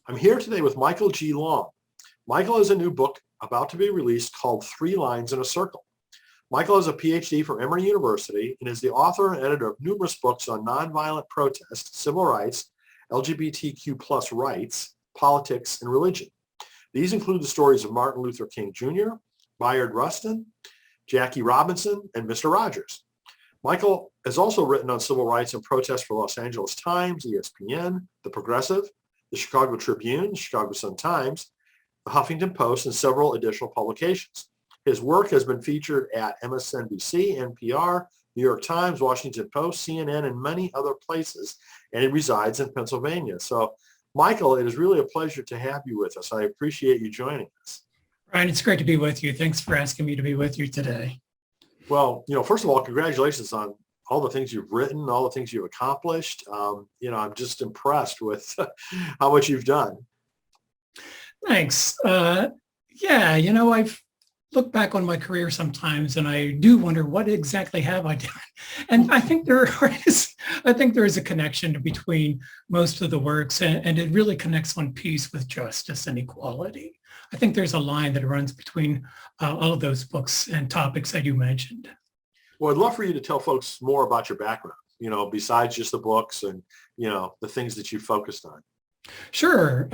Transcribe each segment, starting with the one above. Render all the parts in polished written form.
I'm here today with Michael G. Long. Michael has a new book about to be released called Three Lines in a Circle. Michael has a PhD from Emory University and is the author and editor of numerous books on nonviolent protest, civil rights, LGBTQ plus rights, politics, and religion. These include the stories of Martin Luther King Jr., Bayard Rustin, Jackie Robinson, and Mr. Rogers. Michael has also written on civil rights and protests for Los Angeles Times, ESPN, The Progressive, the Chicago Tribune, the Chicago Sun-Times, the Huffington Post, and several additional publications. His work has been featured at MSNBC, NPR, New York Times, Washington Post, CNN, and many other places, and he resides in Pennsylvania. So, Michael, it is really a pleasure to have you with us. I appreciate you joining us. Ryan, it's great to be with you. Thanks for asking me to be with you today. Well, first of all, congratulations on all the things you've written, all the things you've accomplished. I'm just impressed with how much you've done. Thanks. I've looked back on my career sometimes and I do wonder what exactly have I done? And I think there is a connection between most of the works and it really connects on peace with justice and equality. I think there's a line that runs between all of those books and topics that you mentioned. Well, I'd love for you to tell folks more about your background, besides just the books and, the things that you focused on. Sure.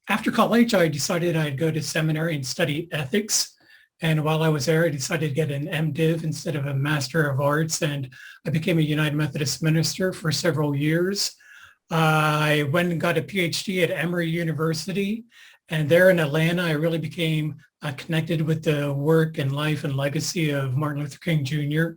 After college, I decided I'd go to seminary and study ethics. And while I was there, I decided to get an MDiv instead of a Master of Arts. And I became a United Methodist minister for several years. I went and got a PhD at Emory University. And there in Atlanta, I really became connected with the work and life and legacy of Martin Luther King Jr.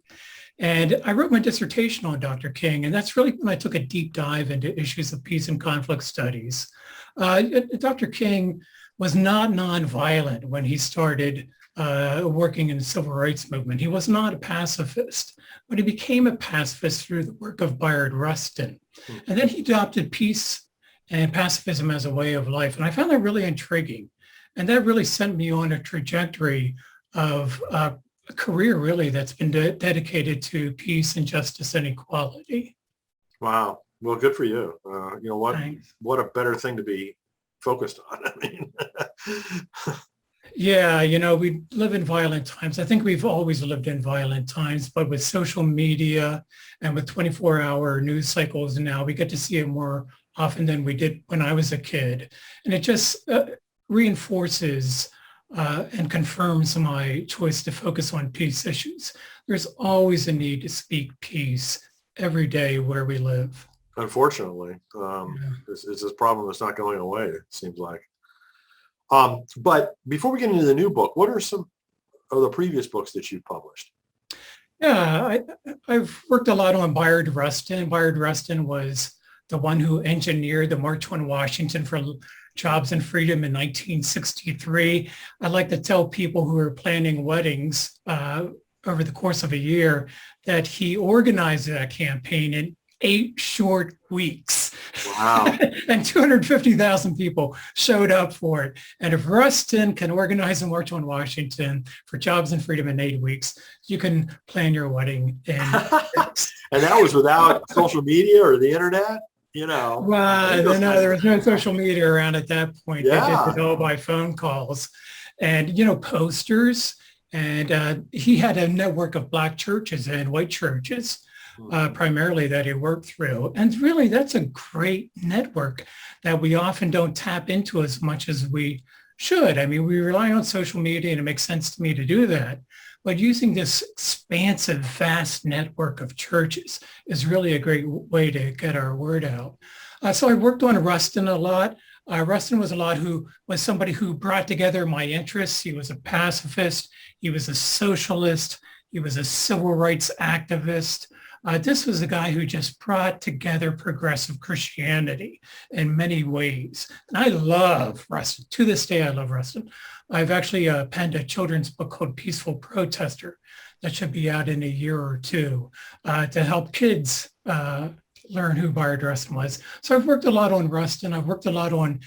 And I wrote my dissertation on Dr. King, and that's really when I took a deep dive into issues of peace and conflict studies. Dr. King was not nonviolent when he started working in the civil rights movement. He was not a pacifist, but he became a pacifist through the work of Bayard Rustin. And then he adopted peace and pacifism as a way of life. And I found that really intriguing. And that really sent me on a trajectory of a career really that's been dedicated to peace and justice and equality. Wow. Well, good for you. Thanks. What a better thing to be focused on. I mean, yeah, we live in violent times. I think we've always lived in violent times, but with social media and with 24-hour news cycles now, we get to see it more often than we did when I was a kid. And it just reinforces and confirms my choice to focus on peace issues. There's always a need to speak peace every day where we live. Unfortunately, it's this problem that's not going away, it seems like. But before we get into the new book, what are some of the previous books that you've published? Yeah, I've worked a lot on Bayard Rustin. Bayard Rustin was the one who engineered the March on Washington for Jobs and Freedom in 1963. I like to tell people who are planning weddings over the course of a year that he organized that campaign in 8 short weeks. Wow. And 250,000 people showed up for it. And if Rustin can organize a March on Washington for Jobs and Freedom in 8 weeks, you can plan your wedding in 6. And that was without social media or the internet? Well, no, there was no social media around at that point. Yeah. They did it all by phone calls and, posters. And he had a network of Black churches and white churches, primarily that he worked through. And really, that's a great network that we often don't tap into as much as we should. I mean, we rely on social media and it makes sense to me to do that. But using this expansive, vast network of churches is really a great way to get our word out. So I worked on Rustin a lot. Rustin was somebody who brought together my interests. He was a pacifist. He was a socialist. He was a civil rights activist. This was a guy who just brought together progressive Christianity in many ways. And I love Rustin. To this day, I love Rustin. I've actually penned a children's book called Peaceful Protester that should be out in a year or two to help kids learn who Bayard Rustin was. So I've worked a lot on Rustin. I've worked a lot on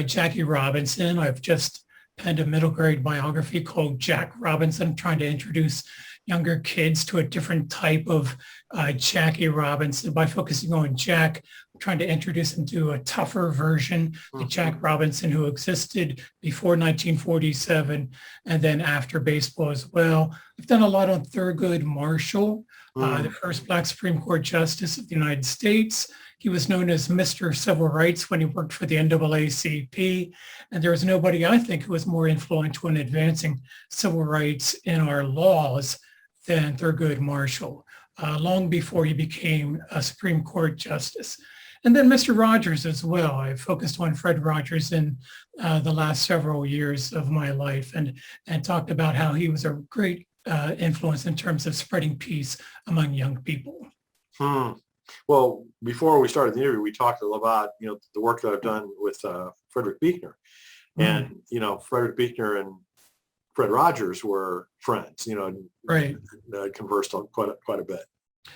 Jackie Robinson. I've just penned a middle grade biography called Jack Robinson, trying to introduce younger kids to a different type of Jackie Robinson by focusing on Jack trying to introduce him to a tougher version, the Jack Robinson who existed before 1947 and then after baseball as well. I've done a lot on Thurgood Marshall, the first Black Supreme Court Justice of the United States. He was known as Mr. Civil Rights when he worked for the NAACP. And there was nobody, I think, who was more influential in advancing civil rights in our laws than Thurgood Marshall, long before he became a Supreme Court Justice. And then Mr. Rogers as well. I focused on Fred Rogers in the last several years of my life and talked about how he was a great influence in terms of spreading peace among young people. Well, before we started the interview, we talked a little about, the work that I've done with Frederick Buechner. And, Frederick Buechner and Fred Rogers were friends, right. Conversed on quite a bit.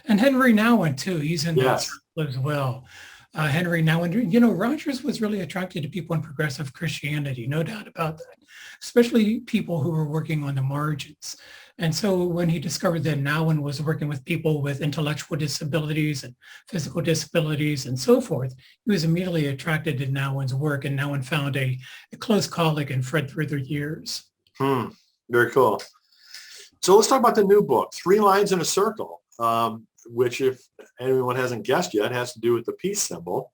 And Henry Nouwen, too. He's in that circle as well. Henry Nouwen, Rogers was really attracted to people in progressive Christianity, no doubt about that, especially people who were working on the margins. And so when he discovered that Nouwen was working with people with intellectual disabilities and physical disabilities and so forth, he was immediately attracted to Nouwen's work, and Nouwen found a close colleague in Fred through the years. Very cool. So let's talk about the new book, Three Lines in a Circle, which, if anyone hasn't guessed yet, has to do with the peace symbol.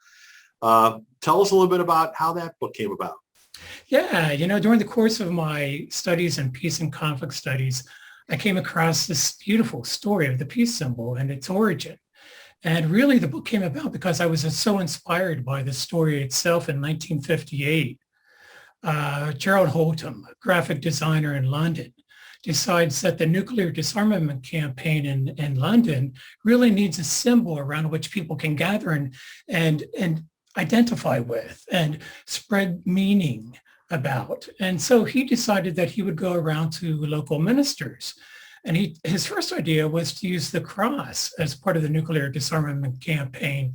Tell us a little bit about how that book came about. Yeah, during the course of my studies in peace and conflict studies, I came across this beautiful story of the peace symbol and its origin. And really the book came about because I was so inspired by the story itself in 1958. Gerald Holtham, a graphic designer in London, decides that the nuclear disarmament campaign in London really needs a symbol around which people can gather and identify with and spread meaning about. And so he decided that he would go around to local ministers. And his first idea was to use the cross as part of the nuclear disarmament campaign.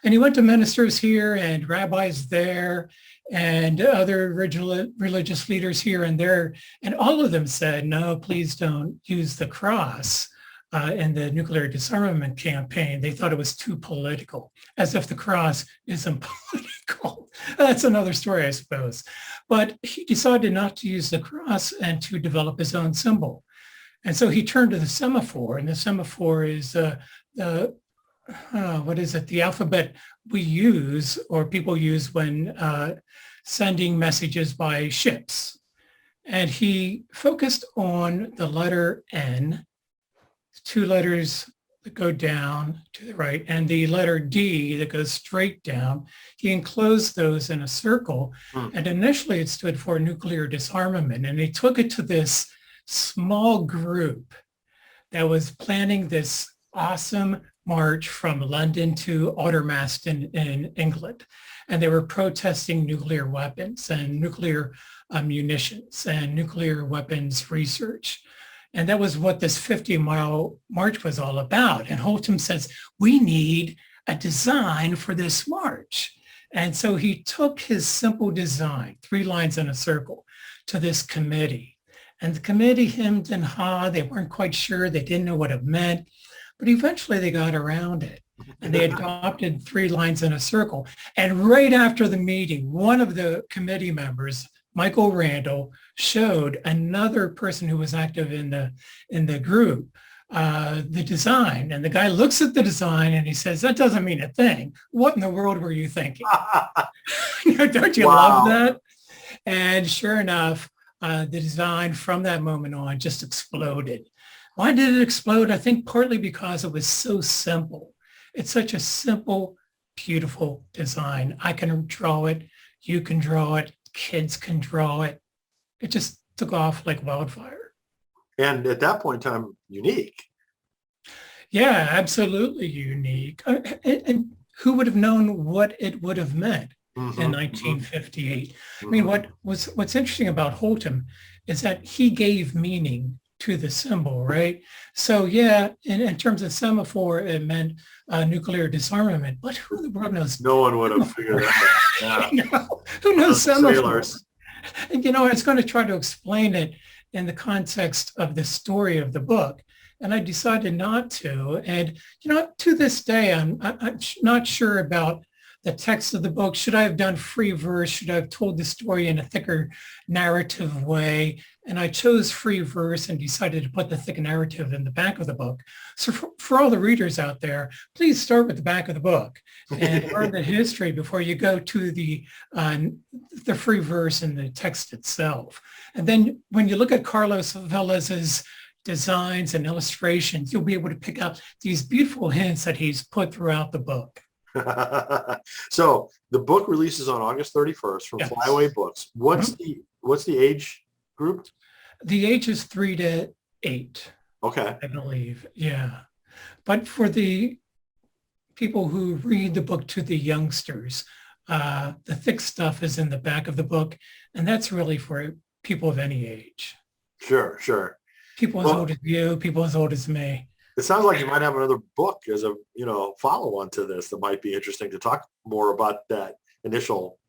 And he went to ministers here and rabbis there and other religious leaders here and there. And all of them said, no, please don't use the cross in the nuclear disarmament campaign. They thought it was too political, as if the cross isn't political. That's another story, I suppose. But he decided not to use the cross and to develop his own symbol. And so he turned to the semaphore, and the semaphore is the alphabet we use or people use when sending messages by ships. And he focused on the letter N, two letters that go down to the right, and the letter D that goes straight down. He enclosed those in a circle, and initially it stood for nuclear disarmament. And he took it to this small group that was planning this awesome march from London to Aldermaston in England. And they were protesting nuclear weapons and nuclear munitions and nuclear weapons research. And that was what this 50-mile march was all about. And Holtham says, we need a design for this march. And so he took his simple design, 3 lines in a circle, to this committee. And the committee hemmed and hawed. They weren't quite sure. They didn't know what it meant. But eventually they got around it. And they adopted 3 lines in a circle. And right after the meeting, one of the committee members, Michael Randall, showed another person who was active in the group the design. And the guy looks at the design and he says, that doesn't mean a thing. What in the world were you thinking? Don't you love that? And sure enough, the design from that moment on just exploded. Why did it explode? I think partly because it was so simple. It's such a simple, beautiful design. I can draw it. You can draw it. Kids can draw it. It just took off like wildfire. And at that point in time, unique. Yeah, absolutely unique. And who would have known what it would have meant in 1958? I mean, what's interesting about Holtham is that he gave meaning to the symbol, right? So yeah, in terms of semaphore, it meant nuclear disarmament, but who in the world knows? No one would have figured that out. Yeah. Who knows semaphore? Sailors. And I was going to try to explain it in the context of the story of the book, and I decided not to. And to this day, I'm not sure about the text of the book. Should I have done free verse? Should I have told the story in a thicker narrative way? And I chose free verse and decided to put the thick narrative in the back of the book. So for all the readers out there, please start with the back of the book and learn the history before you go to the free verse and the text itself. And then when you look at Carlos Velez's designs and illustrations, you'll be able to pick up these beautiful hints that he's put throughout the book. So the book releases on August 31st from Yes. Flyaway Books. What's the age group? The age is 3 to 8, Okay. I believe. Yeah. But for the people who read the book to the youngsters, the thick stuff is in the back of the book. And that's really for people of any age. Sure. People as old as you, people as old as me. It sounds like you might have another book as a, follow-on to this that might be interesting to talk more about that initial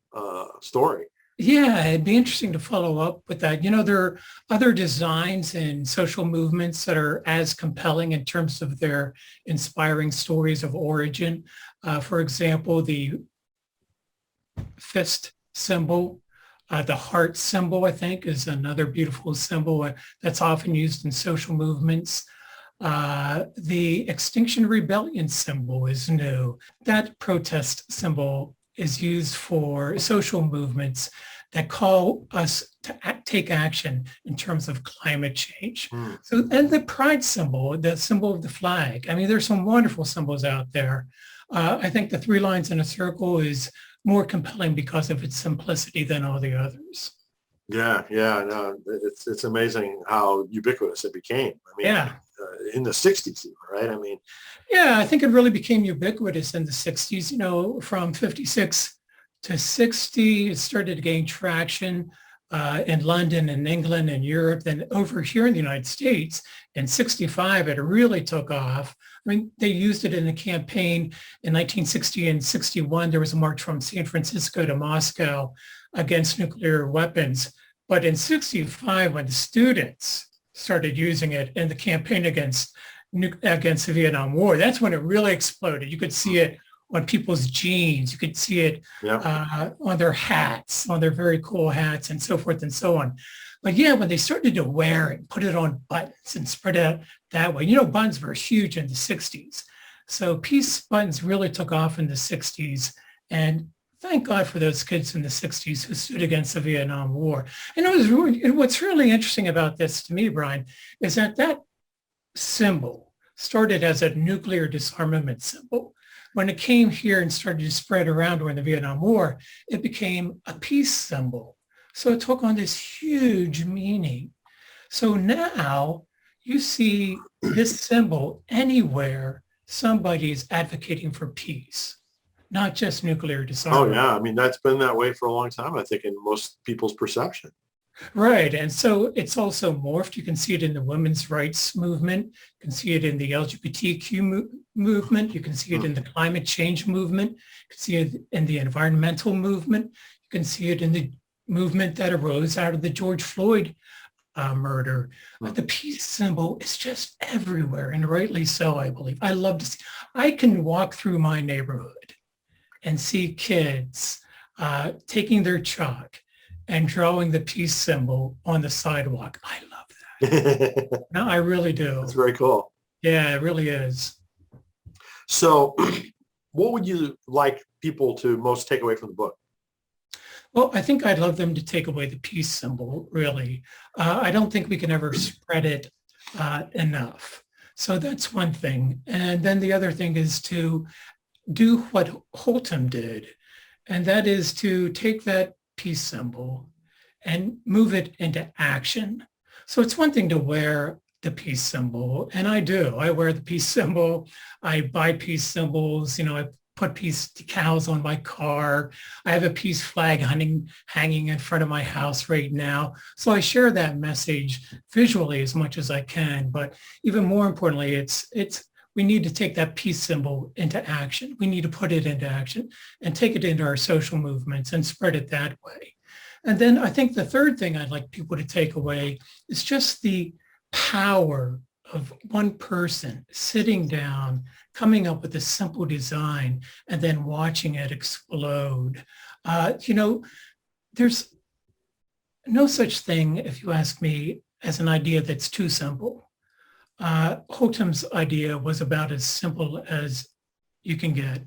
story. Yeah, it'd be interesting to follow up with that. There are other designs and social movements that are as compelling in terms of their inspiring stories of origin. For example, the fist symbol, the heart symbol, I think, is another beautiful symbol that's often used in social movements. The Extinction Rebellion symbol is new. That protest symbol is used for social movements that call us to take action in terms of climate change. So, and the pride symbol, the symbol of the flag. I mean, there's some wonderful symbols out there. I think the 3 lines in a circle is more compelling because of its simplicity than all the others. Yeah, no, it's amazing how ubiquitous it became. I mean, Yeah. In the 60s, right? I mean, yeah, I think it really became ubiquitous in the 60s, from 56 to 60, it started to gain traction in London and England and Europe. Then over here in the United States, in 65, it really took off. I mean, they used it in a campaign in 1960 and 61. There was a march from San Francisco to Moscow against nuclear weapons. But in 65, when the students started using it in the campaign against the Vietnam War, that's when it really exploded. You could see it on people's jeans. You could see it on their hats, on their very cool hats and so forth and so on. But yeah, when they started to wear it, put it on buttons and spread it out that way, buttons were huge in the 60s. So peace buttons really took off in the 60s. And thank God for those kids in the 60s who stood against the Vietnam War. And what's really interesting about this to me, Brian, is that symbol started as a nuclear disarmament symbol. When it came here and started to spread around during the Vietnam War, it became a peace symbol. So it took on this huge meaning. So now you see this symbol anywhere somebody is advocating for peace, not just nuclear disarmament. Oh, yeah. I mean, that's been that way for a long time, I think, in most people's perception. Right. And so it's also morphed. You can see it in the women's rights movement. You can see it in the LGBTQ movement. You can see it in the climate change movement. You can see it in the environmental movement. You can see it in the movement that arose out of the George Floyd murder. The peace symbol is just everywhere, and rightly so, I believe. I love to see. I can walk through my neighborhood and see kids taking their chalk and drawing the peace symbol on the sidewalk. I love that. No, I really do. That's very cool. Yeah, it really is. So what would you like people to most take away from the book? Well, I think I'd love them to take away the peace symbol, really. I don't think we can ever spread it enough. So that's one thing. And then the other thing is to do what Holton did, and that is to take that peace symbol and move it into action. So it's one thing to wear the peace symbol, and I do. I wear the peace symbol. I buy peace symbols. I put peace decals on my car. I have a peace flag hanging in front of my house right now. So I share that message visually as much as I can. But even more importantly, we need to take that peace symbol into action. We need to put it into action and take it into our social movements and spread it that way. And then I think the third thing I'd like people to take away is just the power of one person sitting down, coming up with a simple design, and then watching it explode. There's no such thing, if you ask me, as an idea that's too simple. Holtom's idea was about as simple as you can get.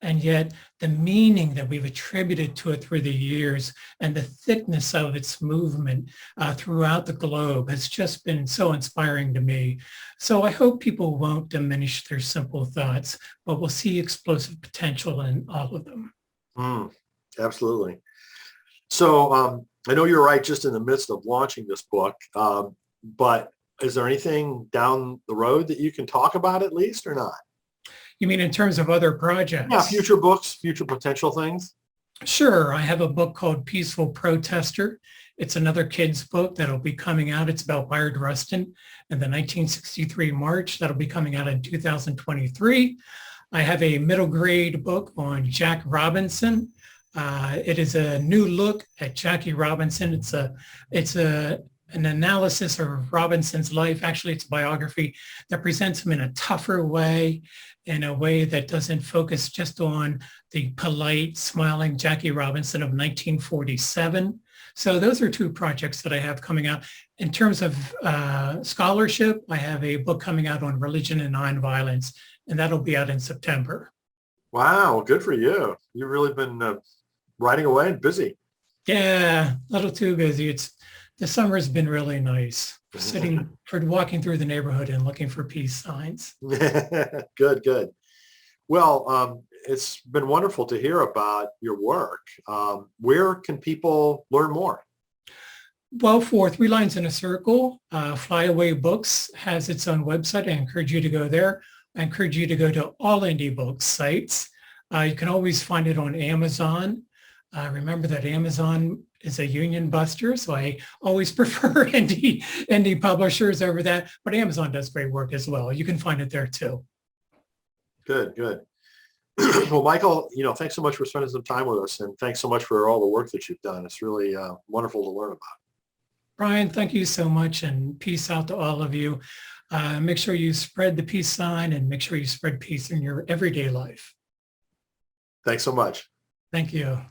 And yet the meaning that we've attributed to it through the years and the thickness of its movement throughout the globe has just been so inspiring to me. So I hope people won't diminish their simple thoughts, but will see explosive potential in all of them. Absolutely. So I know you're right just in the midst of launching this book, but is there anything down the road that you can talk about at least or not? You mean in terms of other projects? Yeah, future books, future potential things. Sure. I have a book called Peaceful Protester. It's another kid's book that'll be coming out. It's about Bayard Rustin and the 1963 March. That'll be coming out in 2023. I have a middle grade book on Jack Robinson. It is a new look at Jackie Robinson. It's an analysis of Robinson's life. Actually, it's a biography that presents him in a tougher way, in a way that doesn't focus just on the polite, smiling Jackie Robinson of 1947. So those are two projects that I have coming out. In terms of scholarship, I have a book coming out on religion and nonviolence, and that'll be out in September. Wow, good for you. You've really been writing away and busy. Yeah, a little too busy. The summer's been really nice. Walking through the neighborhood and looking for peace signs. Good. Well, it's been wonderful to hear about your work. Where can people learn more? Well, for Three Lines in a Circle, Flyaway Books has its own website. I encourage you to go there. I encourage you to go to all indie books sites. You can always find it on Amazon. Remember that Amazon is a union buster, so I always prefer indie publishers over that. But Amazon does great work as well. You can find it there too. Good. Well, Michael, thanks so much for spending some time with us, and thanks so much for all the work that you've done. It's really wonderful to learn about. Brian, thank you so much, and peace out to all of you. Make sure you spread the peace sign, and make sure you spread peace in your everyday life. Thanks so much. Thank you.